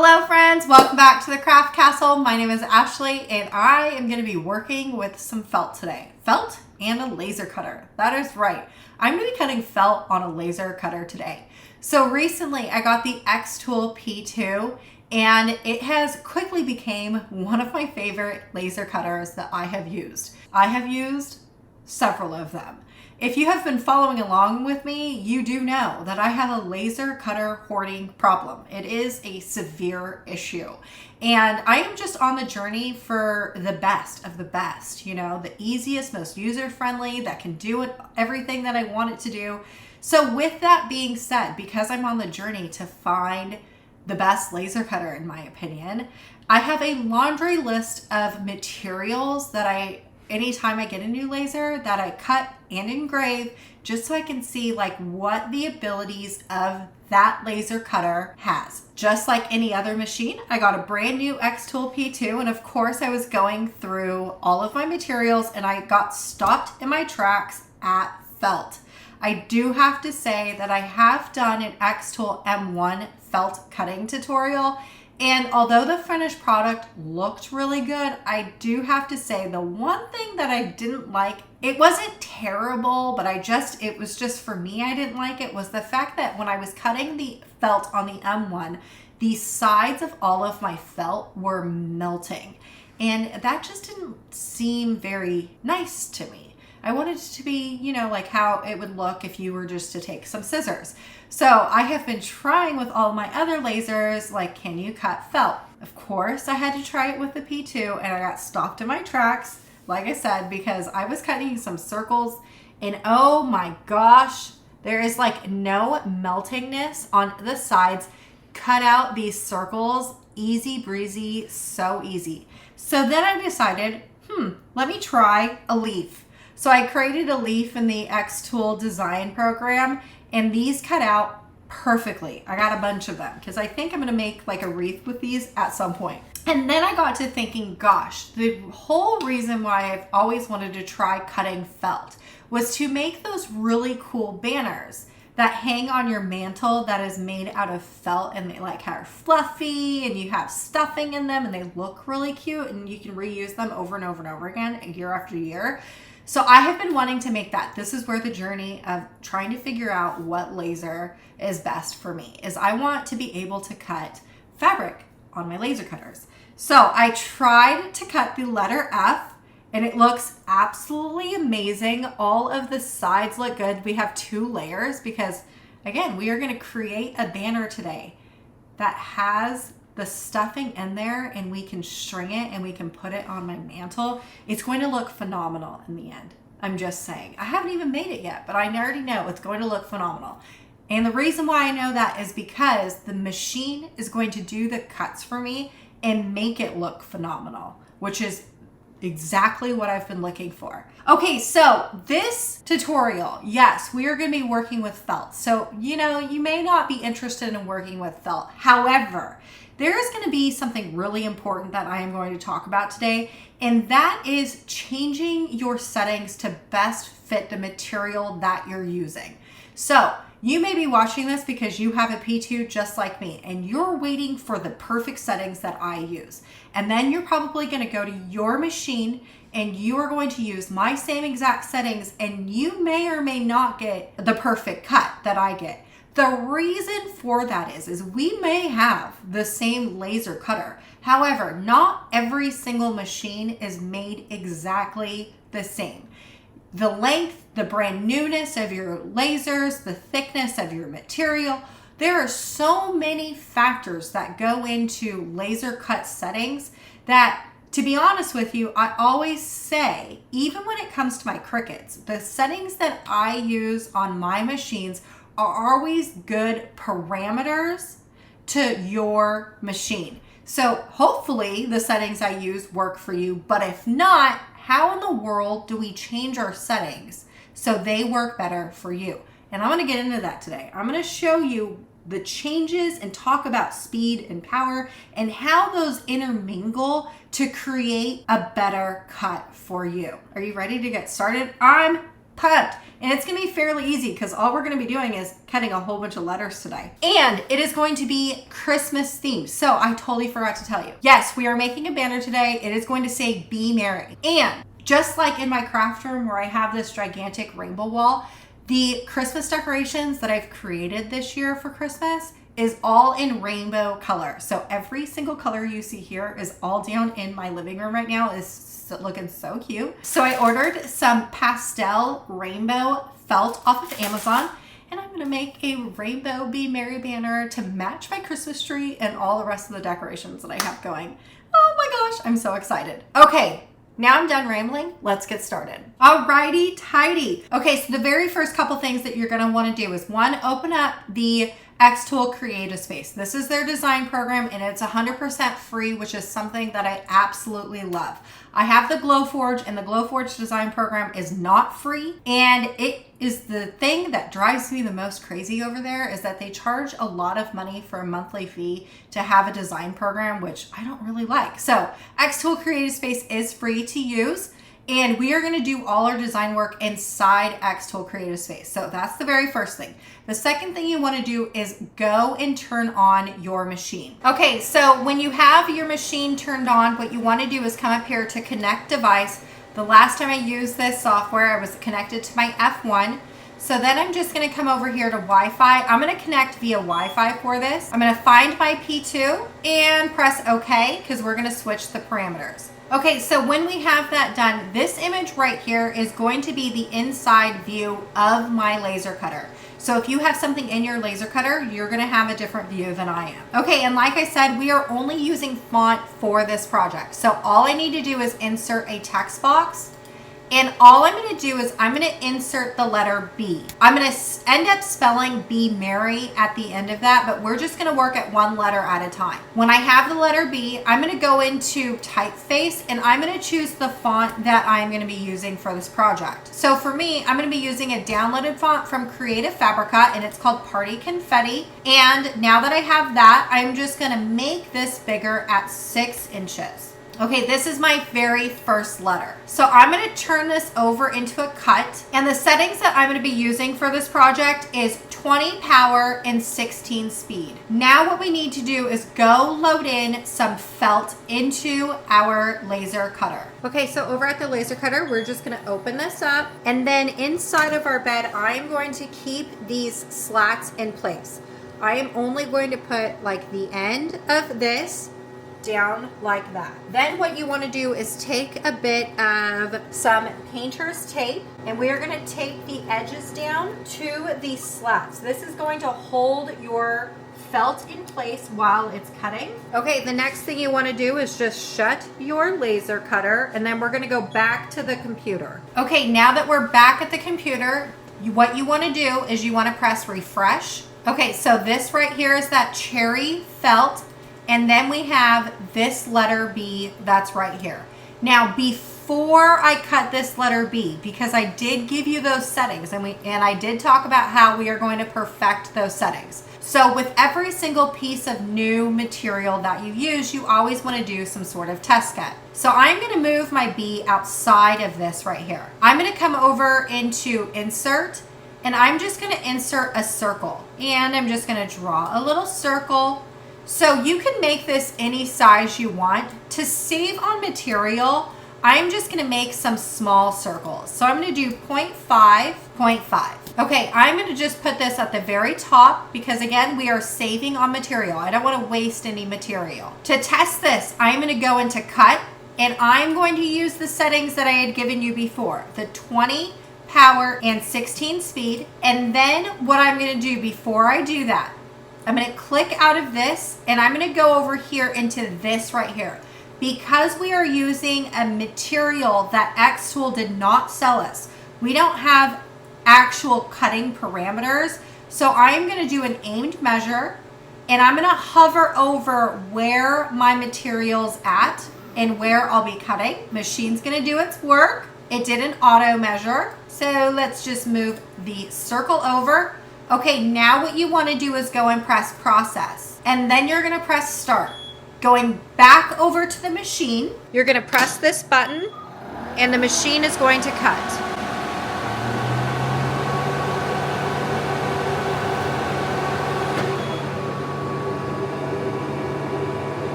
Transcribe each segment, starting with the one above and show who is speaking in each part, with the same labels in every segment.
Speaker 1: Hello friends, welcome back to the Craft Castle. My name is Ashley and I am going to be working with some felt today. Felt and a laser cutter. That is right. I'm going to be cutting felt on a laser cutter today. So recently I got the Xtool P2 and it has quickly became one of my favorite laser cutters that I have used. I have used several of them. If you have been following along with me, you do know that I have a laser cutter hoarding problem. It is a severe issue. And I am just on the journey for the best of the best, the easiest, most user-friendly, that can do everything that I want it to do. So with that being said, because I'm on the journey to find the best laser cutter in my opinion, I have a laundry list of materials that anytime I get a new laser that I cut and engrave just so I can see what the abilities of that laser cutter has. Just like any other machine, I got a brand new Xtool P2 and of course I was going through all of my materials and I got stopped in my tracks at felt. I do have to say that I have done an Xtool M1 felt cutting tutorial. And although the finished product looked really good, I do have to say the one thing that I didn't like, it wasn't terrible, but it was just for me, I didn't like it, was the fact that when I was cutting the felt on the M1, the sides of all of my felt were melting. And that just didn't seem very nice to me. I wanted it to be, like how it would look if you were just to take some scissors. So I have been trying with all my other lasers, can you cut felt? Of course, I had to try it with the P2 and I got stopped in my tracks, like I said, because I was cutting some circles and oh my gosh, there is no meltingness on the sides. Cut out these circles, easy breezy, so easy. So then I decided, let me try a leaf. So I created a leaf in the Xtool design program and these cut out perfectly. I got a bunch of them because I think I'm gonna make a wreath with these at some point. And then I got to thinking, gosh, the whole reason why I've always wanted to try cutting felt was to make those really cool banners that hang on your mantle that is made out of felt and they are fluffy and you have stuffing in them and they look really cute and you can reuse them over and over and over again year after year. So I have been wanting to make that. This is where the journey of trying to figure out what laser is best for me is. I want to be able to cut fabric on my laser cutters. So I tried to cut the letter F and it looks absolutely amazing. All of the sides look good. We have 2 layers because again, we are going to create a banner today that has the stuffing in there and we can string it and we can put it on my mantle. It's going to look phenomenal in the end. I'm just saying. I haven't even made it yet, but I already know it's going to look phenomenal. And the reason why I know that is because the machine is going to do the cuts for me and make it look phenomenal, which is exactly what I've been looking for. Okay, so this tutorial, yes, we are going to be working with felt. So, you may not be interested in working with felt. However, there is going to be something really important that I am going to talk about today, and that is changing your settings to best fit the material that you're using. So you may be watching this because you have a P2 just like me, and you're waiting for the perfect settings that I use. And then you're probably going to go to your machine and you are going to use my same exact settings, and you may or may not get the perfect cut that I get. The reason for that is we may have the same laser cutter. However, not every single machine is made exactly the same. The length, the brand newness of your lasers, the thickness of your material, there are so many factors that go into laser cut settings that, to be honest with you, I always say, even when it comes to my Cricuts, the settings that I use on my machines are always good parameters to your machine. So hopefully the settings I use work for you, but if not, how in the world do we change our settings so they work better for you? And I'm going to get into that today. I'm going to show you the changes and talk about speed and power and how those intermingle to create a better cut for you. Are you ready to get started? I'm pumped. And it's gonna be fairly easy because all we're gonna be doing is cutting a whole bunch of letters today. And it is going to be Christmas themed. So I totally forgot to tell you. Yes, we are making a banner today. It is going to say Be Merry. And just like in my craft room where I have this gigantic rainbow wall, the Christmas decorations that I've created this year for Christmas is all in rainbow color. So every single color you see here is all down in my living room right now. It's looking so cute. So I ordered some pastel rainbow felt off of Amazon, and I'm gonna make a rainbow Be Merry banner to match my Christmas tree and all the rest of the decorations that I have going. Oh my gosh, I'm so excited. Okay. Now I'm done rambling. Let's get started. Alrighty, tidy. Okay, so the very first couple things that you're gonna wanna do is one, open up the Xtool Creative Space. This is their design program and it's 100% free, which is something that I absolutely love. I have the Glowforge, and the Glowforge design program is not free. And it is the thing that drives me the most crazy over there is that they charge a lot of money for a monthly fee to have a design program, which I don't really like. So Xtool Creative Space is free to use. And we are gonna do all our design work inside Xtool Creative Space. So that's the very first thing. The second thing you wanna do is go and turn on your machine. Okay, so when you have your machine turned on, what you wanna do is come up here to connect device. The last time I used this software, I was connected to my F1. So then I'm just gonna come over here to Wi-Fi. I'm gonna connect via Wi-Fi for this. I'm gonna find my P2 and press OK, because we're gonna switch the parameters. Okay, so when we have that done, this image right here is going to be the inside view of my laser cutter. So if you have something in your laser cutter, you're gonna have a different view than I am. Okay, and like I said, we are only using font for this project. So all I need to do is insert a text box. And all I'm gonna do is I'm gonna insert the letter B. I'm gonna end up spelling Be Merry at the end of that, but we're just gonna work at one letter at a time. When I have the letter B, I'm gonna go into typeface and I'm gonna choose the font that I'm gonna be using for this project. So for me, I'm gonna be using a downloaded font from Creative Fabrica and it's called Party Confetti. And now that I have that, I'm just gonna make this bigger at 6 inches. Okay, this is my very first letter. So I'm gonna turn this over into a cut. And the settings that I'm gonna be using for this project is 20 power and 16 speed. Now what we need to do is go load in some felt into our laser cutter. Okay, so over at the laser cutter, we're just gonna open this up. And then inside of our bed, I'm going to keep these slats in place. I am only going to put like the end of this down like that. Then what you want to do is take a bit of some painter's tape and we are going to tape the edges down to the slats. This is going to hold your felt in place while it's cutting. Okay, the next thing you want to do is just shut your laser cutter and then we're going to go back to the computer. Okay, now that we're back at the computer, what you want to do is you want to press refresh. Okay, so this right here is that cherry felt. And then we have this letter B that's right here. Now, before I cut this letter B, because I did give you those settings and I did talk about how we are going to perfect those settings. So with every single piece of new material that you use, you always want to do some sort of test cut. So I'm going to move my B outside of this right here. I'm going to come over into insert and I'm just going to insert a circle. And I'm just going to draw a little circle. So you can make this any size you want. To save on material, I'm just gonna make some small circles. So I'm gonna do 0.5, 0.5. Okay, I'm gonna just put this at the very top because again, we are saving on material. I don't wanna waste any material. To test this, I'm gonna go into cut and I'm going to use the settings that I had given you before, the 20 power and 16 speed. And then what I'm gonna do before I do that, I'm going to click out of this and I'm going to go over here into this right here. Because we are using a material that Xtool did not sell us, we don't have actual cutting parameters. So I'm going to do an aimed measure and I'm going to hover over where my material's at and where I'll be cutting. Machine's going to do its work. It did an auto measure. So let's just move the circle over. Okay, now what you want to do is go and press process. And then you're going to press start. Going back over to the machine, you're going to press this button and the machine is going to cut.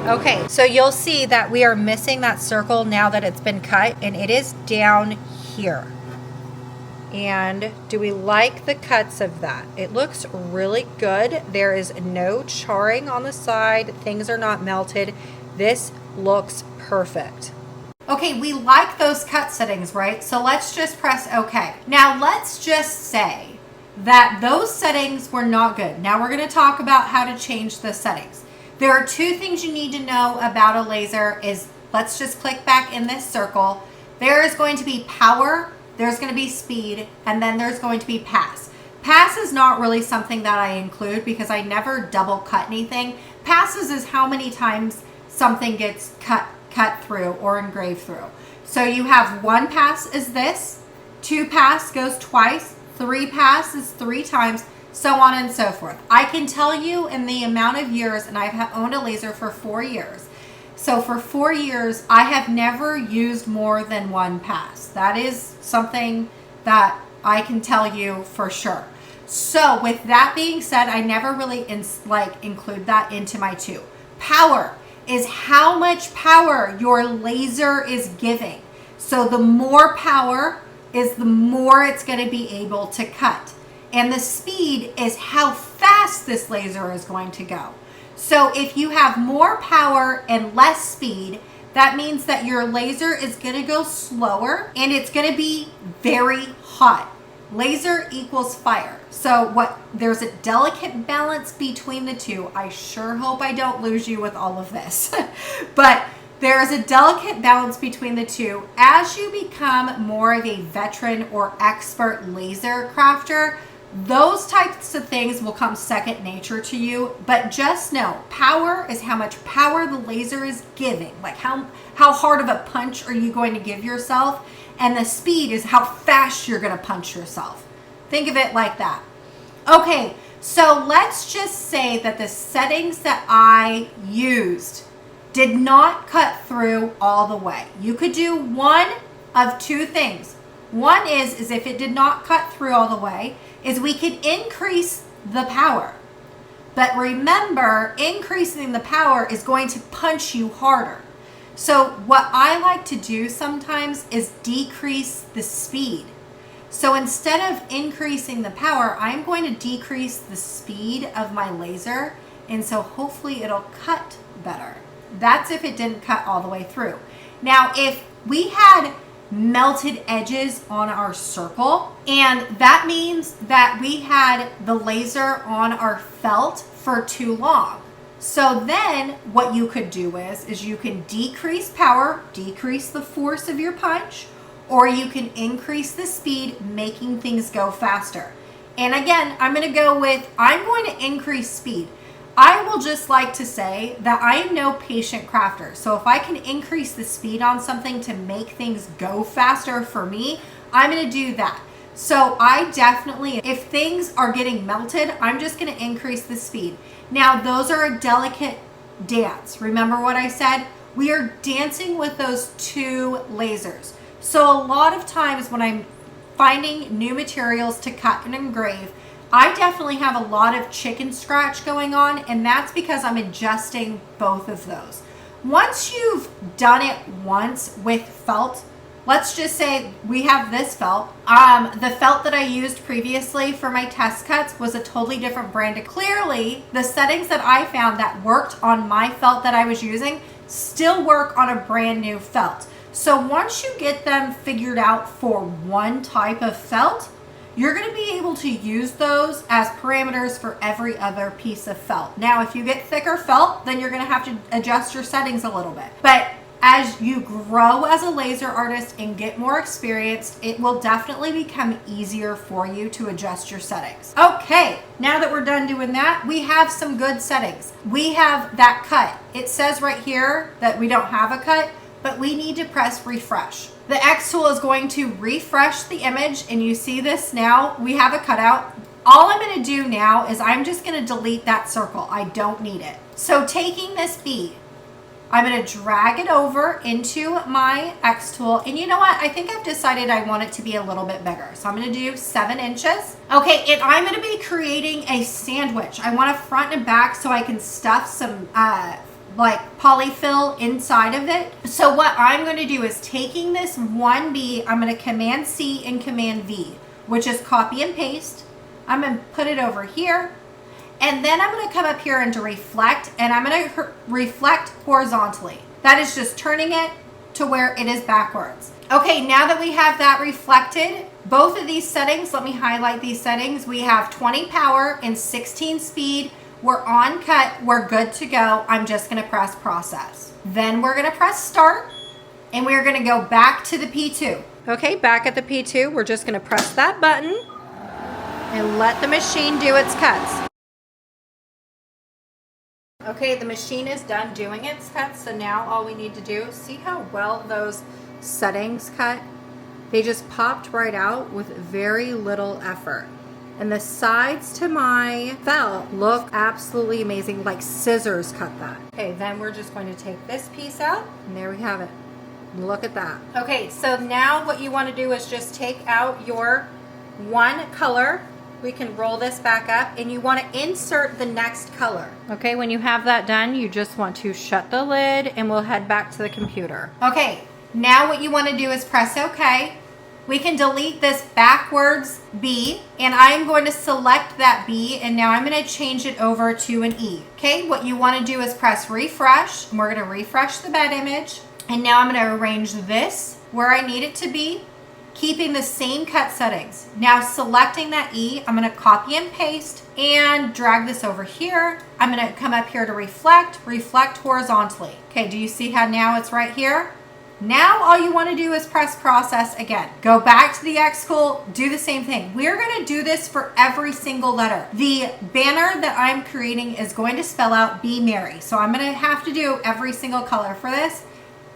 Speaker 1: Okay, so you'll see that we are missing that circle now that it's been cut, and it is down here. And do we like the cuts of that? It looks really good. There is no charring on the side. Things are not melted. This looks perfect. Okay, we like those cut settings, right? So let's just press OK. Now let's just say that those settings were not good. Now we're going to talk about how to change the settings. There are two things you need to know about a laser is, let's just click back in this circle. There is going to be power, there's going to be speed, and then there's going to be pass. Pass is not really something that I include because I never double cut anything. Passes is how many times something gets cut through or engraved through. So you have one pass is this, two pass goes twice, three pass is 3 times, so on and so forth. I can tell you in the amount of years, and I've owned a laser for 4 years. So for 4 years, I have never used more than one pass. That is something that I can tell you for sure. So with that being said, I never really include that into my two. Power is how much power your laser is giving. So the more power is the more it's going to be able to cut. And the speed is how fast this laser is going to go. So if you have more power and less speed, that means that your laser is going to go slower and it's going to be very hot. Laser equals fire. So there's a delicate balance between the two. I sure hope I don't lose you with all of this. But there is a delicate balance between the two. As you become more of a veteran or expert laser crafter, those types of things will come second nature to you. But just know, power is how much power the laser is giving. Like how hard of a punch are you going to give yourself? And the speed is how fast you're going to punch yourself. Think of it like that. Okay, so let's just say that the settings that I used did not cut through all the way. You could do one of two things. One is if it did not cut through all the way, is we could increase the power. But remember, increasing the power is going to punch you harder. So what I like to do sometimes is decrease the speed. So instead of increasing the power, I'm going to decrease the speed of my laser. And so hopefully it'll cut better. That's if it didn't cut all the way through. Now, if we had melted edges on our circle, and that means that we had the laser on our felt for too long. So then what you could do is you can decrease power, decrease the force of your punch, or you can increase the speed, making things go faster. And again, I'm going to increase speed. I will just like to say that I am no patient crafter. So if I can increase the speed on something to make things go faster for me, I'm going to do that. So I definitely, if things are getting melted, I'm just going to increase the speed. Now, those are a delicate dance. Remember what I said? We are dancing with those two lasers. So a lot of times when I'm finding new materials to cut and engrave, I definitely have a lot of chicken scratch going on, and that's because I'm adjusting both of those. Once you've done it once with felt, let's just say we have this felt. The felt that I used previously for my test cuts was a totally different brand. Clearly, the settings that I found that worked on my felt that I was using still work on a brand new felt. So once you get them figured out for one type of felt, you're going to be able to use those as parameters for every other piece of felt. Now, if you get thicker felt, then you're going to have to adjust your settings a little bit. But as you grow as a laser artist and get more experienced, it will definitely become easier for you to adjust your settings. Okay, now that we're done doing that, we have some good settings. We have that cut. It says right here that we don't have a cut, but we need to press refresh. The Xtool is going to refresh the image, and you see this now, we have a cutout. All I'm gonna do now is I'm just gonna delete that circle. I don't need it. So taking this bead, I'm gonna drag it over into my Xtool, and you know what? I think I've decided I want it to be a little bit bigger. So I'm gonna do 7 inches. Okay, and I'm gonna be creating a sandwich. I want a front and back so I can stuff some like polyfill inside of it. So what I'm going to do is taking this one B, I'm going to Command C and Command V, which is copy and paste. I'm going to put it over here. And then I'm going to come up here into reflect, and I'm going to reflect horizontally. That is just turning it to where it is backwards. Okay, now that we have that reflected, both of these settings, let me highlight these settings. We have 20 power and 16 speed. We're on cut, we're good to go. I'm just gonna press process. Then we're gonna press start, and we're gonna go back to the P2. Okay, back at the P2, we're just gonna press that button and let the machine do its cuts. Okay, the machine is done doing its cuts, so now all we need to do, see how well those settings cut? They just popped right out with very little effort. And the sides to my felt look absolutely amazing, like scissors cut that. Okay, then we're just going to take this piece out, and there we have it. Look at that. Okay, so now what you want to do is just take out your one color. We can roll this back up, and you want to insert the next color. Okay, when you have that done, you just want to shut the lid, and we'll head back to the computer. Okay, now what you want to do is press OK. We can delete this backwards B, and I'm going to select that B, and now I'm going to change it over to an E. Okay, what you want to do is press refresh, and we're going to refresh the bed image. And now I'm going to arrange this where I need it to be, keeping the same cut settings. Now selecting that E, I'm going to copy and paste and drag this over here. I'm going to come up here to reflect horizontally. Okay, do you see how now it's right here? Now all you want to do is press process again. Go back to the Xtool, do the same thing. We're going to do this for every single letter. The banner that I'm creating is going to spell out Be Merry. So I'm going to have to do every single color for this.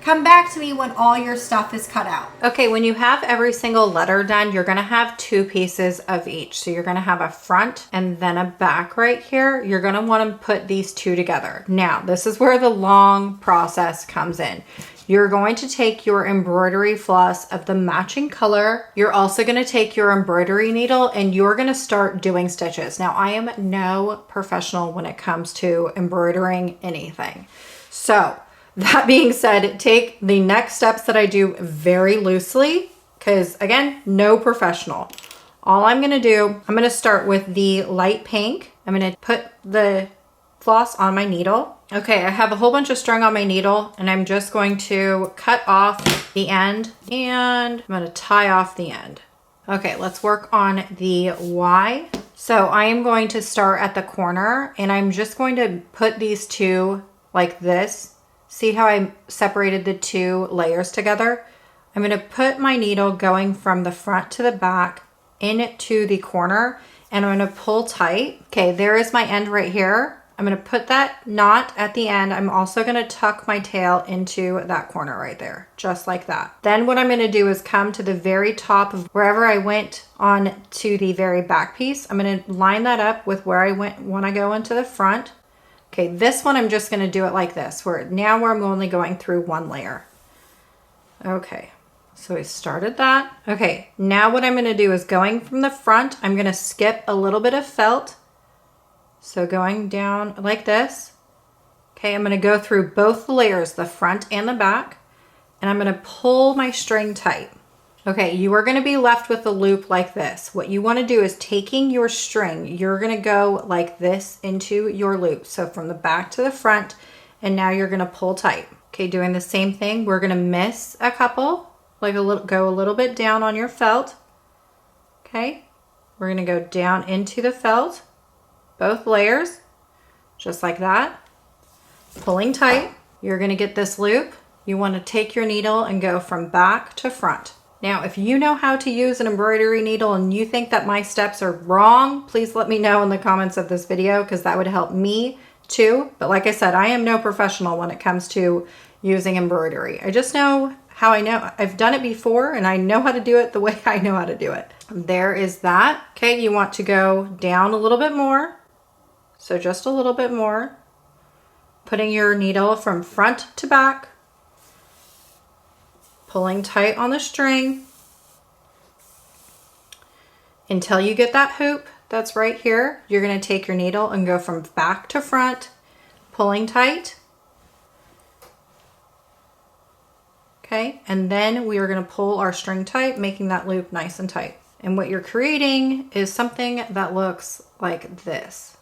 Speaker 1: Come back to me when all your stuff is cut out. Okay, when you have every single letter done, you're gonna have two pieces of each. So you're gonna have a front and then a back right here. You're gonna wanna put these two together. Now, this is where the long process comes in. You're going to take your embroidery floss of the matching color. You're also gonna take your embroidery needle, and you're gonna start doing stitches. Now, I am no professional when it comes to embroidering anything. So, that being said, take the next steps that I do very loosely, because again, no professional. All I'm gonna do, I'm gonna start with the light pink. I'm gonna put the floss on my needle. Okay, I have a whole bunch of string on my needle, and I'm just going to cut off the end, and I'm gonna tie off the end. Okay, let's work on the Y. So I am going to start at the corner, and I'm just going to put these two like this. See how I separated the two layers together? I'm going to put my needle going from the front to the back into the corner, and I'm going to pull tight. Okay, there is my end right here. I'm going to put that knot at the end. I'm also going to tuck my tail into that corner right there, just like that. Then what I'm going to do is come to the very top of wherever I went on to the very back piece. I'm going to line that up with where I went when I go into the front. Okay, this one I'm just going to do it like this, where I'm only going through one layer. Okay, so I started that. Okay, now what I'm going to do is going from the front, I'm going to skip a little bit of felt. So going down like this. Okay, I'm going to go through both layers, the front and the back, and I'm going to pull my string tight. Okay, you are going to be left with a loop like this. What you want to do is taking your string, you're going to go like this into your loop. So from the back to the front, and now you're going to pull tight. Okay, doing the same thing. We're going to miss a couple, like go a little bit down on your felt. Okay, we're going to go down into the felt, both layers, just like that. Pulling tight, you're going to get this loop. You want to take your needle and go from back to front. Now, if you know how to use an embroidery needle and you think that my steps are wrong, please let me know in the comments of this video, because that would help me too. But like I said, I am no professional when it comes to using embroidery. I just know how I know. I've done it before, and I know how to do it the way I know how to do it. There is that. Okay, you want to go down a little bit more. So just a little bit more. Putting your needle from front to back. Pulling tight on the string until you get that hoop that's right here. You're going to take your needle and go from back to front, pulling tight, Okay, and then we are going to pull our string tight, making that loop nice and tight. And what you're creating is something that looks like this.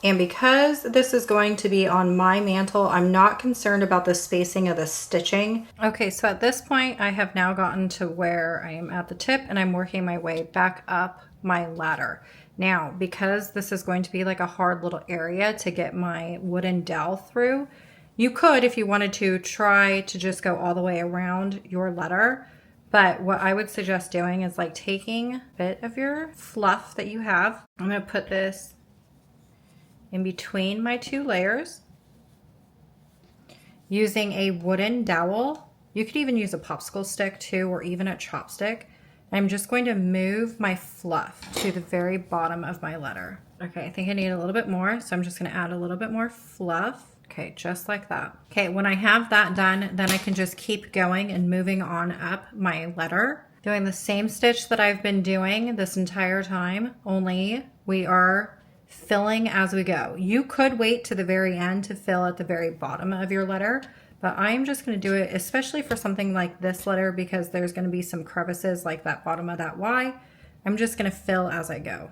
Speaker 1: And because this is going to be on my mantle, I'm not concerned about the spacing of the stitching. Okay, so at this point, I have now gotten to where I am at the tip and I'm working my way back up my ladder. Now, because this is going to be like a hard little area to get my wooden dowel through, you could, if you wanted to, try to just go all the way around your letter. But what I would suggest doing is like taking a bit of your fluff that you have. I'm going to put this in between my two layers using a wooden dowel. You could even use a popsicle stick too, or even a chopstick. I'm just going to move my fluff to the very bottom of my letter. Okay, I think I need a little bit more, so I'm just going to add a little bit more fluff. Okay, just like that. Okay, when I have that done, then I can just keep going and moving on up my letter, doing the same stitch that I've been doing this entire time, only we are filling as we go. You could wait to the very end to fill at the very bottom of your letter, but I'm just going to do it, especially for something like this letter, because there's going to be some crevices like that bottom of that Y. I'm just going to fill as I go.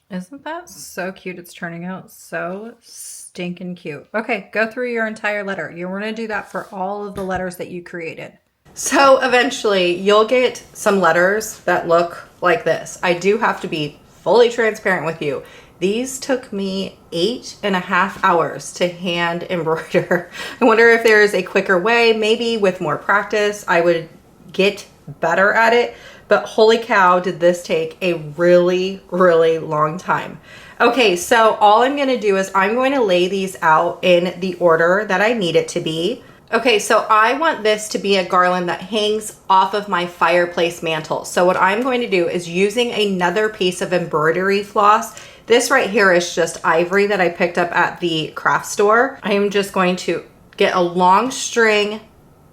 Speaker 1: Isn't that so cute? It's turning out so stinking cute. Okay, go through your entire letter. You're going to do that for all of the letters that you created. So eventually you'll get some letters that look like this. I do have to be fully transparent with you. These took me 8.5 hours to hand embroider. I wonder if there's a quicker way. Maybe with more practice, I would get better at it. But holy cow, did this take a really, really long time. Okay, so all I'm gonna do is I'm going to lay these out in the order that I need it to be. Okay, so I want this to be a garland that hangs off of my fireplace mantle. So what I'm going to do is using another piece of embroidery floss. This right here is just ivory that I picked up at the craft store. I am just going to get a long string,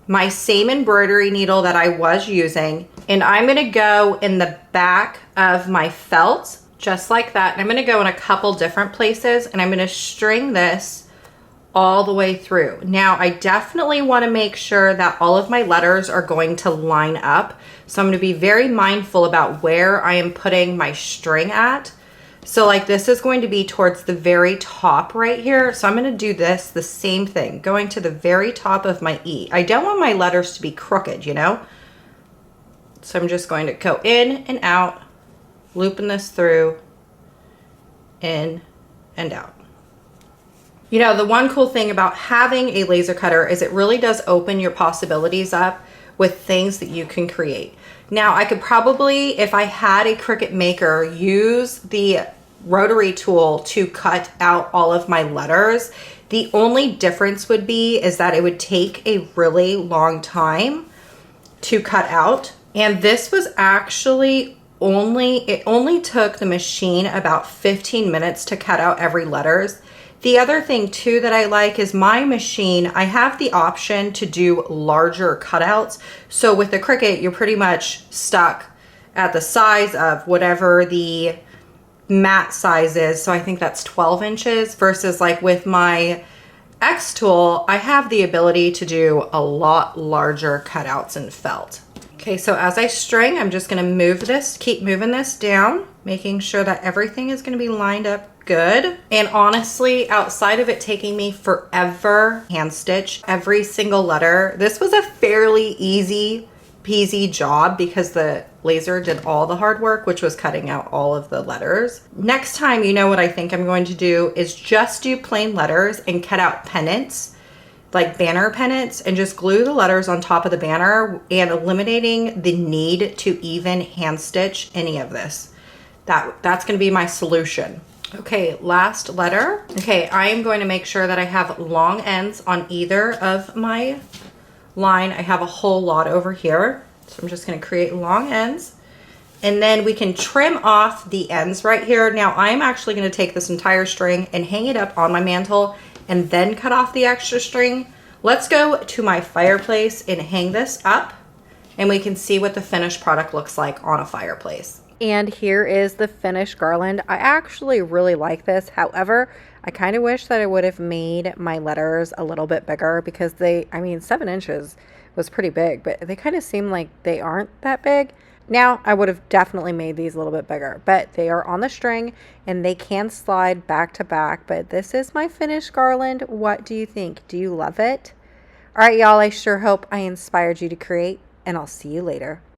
Speaker 1: my same embroidery needle that I was using, and I'm gonna go in the back of my felt, just like that. And I'm gonna go in a couple different places and I'm gonna string this all the way through. Now, I definitely wanna make sure that all of my letters are going to line up. So I'm gonna be very mindful about where I am putting my string at. So like this is going to be towards the very top right here. So I'm going to do this, the same thing, going to the very top of my E. I don't want my letters to be crooked, you know? So I'm just going to go in and out, looping this through, in and out. You know, the one cool thing about having a laser cutter is it really does open your possibilities up with things that you can create. Now, I could probably, if I had a Cricut Maker, use the rotary tool to cut out all of my letters. The only difference would be is that it would take a really long time to cut out. And this was actually it only took the machine about 15 minutes to cut out every letters. The other thing too that I like is my machine, I have the option to do larger cutouts. So with the Cricut, you're pretty much stuck at the size of whatever the mat size is. So I think that's 12 inches versus like with my Xtool, I have the ability to do a lot larger cutouts in felt. Okay, so as I string, I'm just gonna move this, keep moving this down, making sure that everything is gonna be lined up good. And honestly, outside of it taking me forever hand stitch every single letter, this was a fairly easy peasy job because the laser did all the hard work, which was cutting out all of the letters. Next time, you know what I think I'm going to do is just do plain letters and cut out pennants, like banner pennants, and just glue the letters on top of the banner and eliminating the need to even hand stitch any of this. That's going to be my solution. Okay, last letter. Okay, I am going to make sure that I have long ends on either of my line. I have a whole lot over here. So I'm just going to create long ends. And then we can trim off the ends right here. Now I'm actually going to take this entire string and hang it up on my mantle and then cut off the extra string. Let's go to my fireplace and hang this up and we can see what the finished product looks like on a fireplace. And here is the finished garland. I actually really like this. However, I kind of wish that I would have made my letters a little bit bigger because I mean, 7 inches was pretty big, but they kind of seem like they aren't that big. Now, I would have definitely made these a little bit bigger, but they are on the string and they can slide back to back. But this is my finished garland. What do you think? Do you love it? All right, y'all, I sure hope I inspired you to create, and I'll see you later.